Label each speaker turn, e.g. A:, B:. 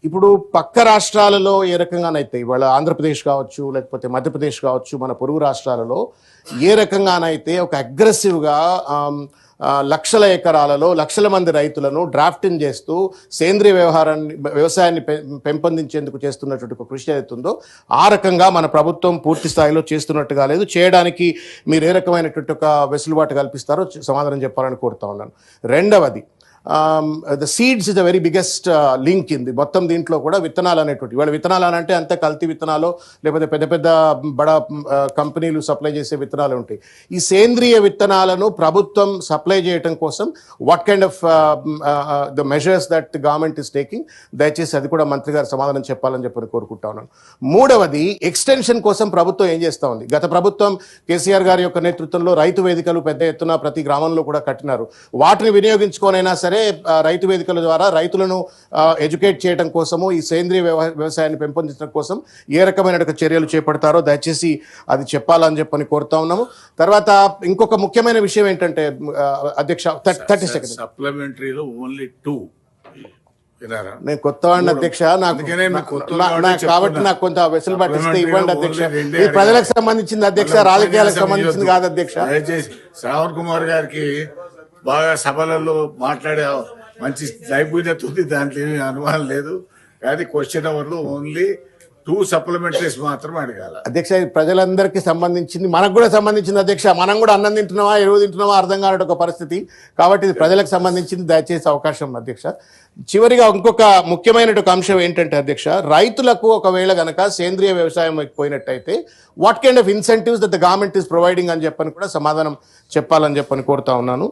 A: ఇప్పుడు పక్క రాష్ట్రాలలో ఏ రకంగానైతే ఇవాళ ఆంధ్రప్రదేశ్ కావచ్చు, లేకపోతే మధ్యప్రదేశ్ కావచ్చు, మన పొరుగు రాష్ట్రాలలో ఏ రకంగానైతే ఒక అగ్రెసివ్గా లక్షల ఎకరాలలో లక్షల మంది రైతులను డ్రాఫ్టింగ్ చేస్తూ సేంద్రియ వ్యవసాయాన్ని పెంపొందించేందుకు చేస్తున్నటువంటి ఒక కృషి ఏదైతుందో ఆ రకంగా మన ప్రభుత్వం పూర్తి స్థాయిలో చేస్తున్నట్టుగా లేదు. చేయడానికి మీరు ఏ రకమైనటువంటి ఒక వెసులుబాటు కల్పిస్తారో సమాధానం చెప్పాలని కోరుతా ఉన్నాను. రెండవది, the seeds is the very biggest link in the మొత్తం. దీంట్లో కూడా విత్తనాలు అనేటువంటి ఇవాళ విత్తనాలు అని అంటే అంతే కల్తీ విత్తనాలు, లేకపోతే పెద్ద పెద్ద బడా కంపెనీలు సప్లై చేసే విత్తనాలు ఉంటాయి. ఈ సేంద్రియ విత్తనాలను ప్రభుత్వం సప్లై చేయడం కోసం what kind of the measures that government is taking, దయచేసి అది కూడా మంత్రి గారు సమాధానం చెప్పాలని చెప్పి కోరుకుంటా ఉన్నాను. మూడవది, ఎక్స్టెన్షన్ కోసం ప్రభుత్వం ఏం చేస్తూ ఉంది? గత ప్రభుత్వం కేసీఆర్ గారి యొక్క నేతృత్వంలో రైతు వేదికలు పెద్ద ఎత్తున ప్రతి గ్రామంలో కూడా కట్టినారు. వాటిని వినియోగించుకోనైనా సరే రైతు వేదికల ద్వారా రైతులను ఎడ్యుకేట్ చేయడం కోసము, ఈ సేంద్రియ వ్యవసాయాన్ని పెంపొందించడం కోసం ఏ రకమైన చర్యలు చేపడతారో దయచేసి అది చెప్పాలని చెప్పని కోరుతా ఉన్నాము. తర్వాత ఇంకొక ముఖ్యమైన విషయం ఏంటంటే అధ్యక్ష, 30 సెకండ్స్
B: సప్లిమెంటరీలో ఓన్లీ 2.
A: నేను కొత్తవాడిని అధ్యక్ష, కాబట్టి నాకు కొంత వెసులుబాటు ఇస్తే ఇవ్వండి అధ్యక్ష. ఇది ప్రజలకు సంబంధించింది అధ్యక్ష, రాజకీయాలకు సంబంధించింది కాదు అధ్యక్ష.
B: దయచేసి శ్రావణ్ కుమార్ గారికి బాగా సభలలో మాట్లాడే మంచి నైపుణ్యత ఉంది, దాంట్లో ఏమీ అనుమానం లేదు. కానీ క్వశ్చన్ అవర్లో ఓన్లీ 2 సప్లిమెంటరీస్ మాత్రం అడగాల
A: అధ్యక్ష. ఇది ప్రజలందరికీ సంబంధించింది, మనకు కూడా సంబంధించింది అధ్యక్ష. మనం కూడా అన్నం తింటున్నామా, ఎరువు తింటున్నామా అర్థం కాని ఒక పరిస్థితి. కాబట్టి ఇది ప్రజలకు సంబంధించింది, దయచేసి అవకాశం అధ్యక్ష. చివరిగా ఇంకొక ముఖ్యమైన అంశం ఏంటంటే అధ్యక్ష, రైతులకు ఒకవేళ గనక సేంద్రియ వ్యవసాయం పోయినట్టయితే what kind of incentives that the government is providing అని చెప్పని కూడా సమాధానం చెప్పాలని చెప్పని కోరుతా ఉన్నాను.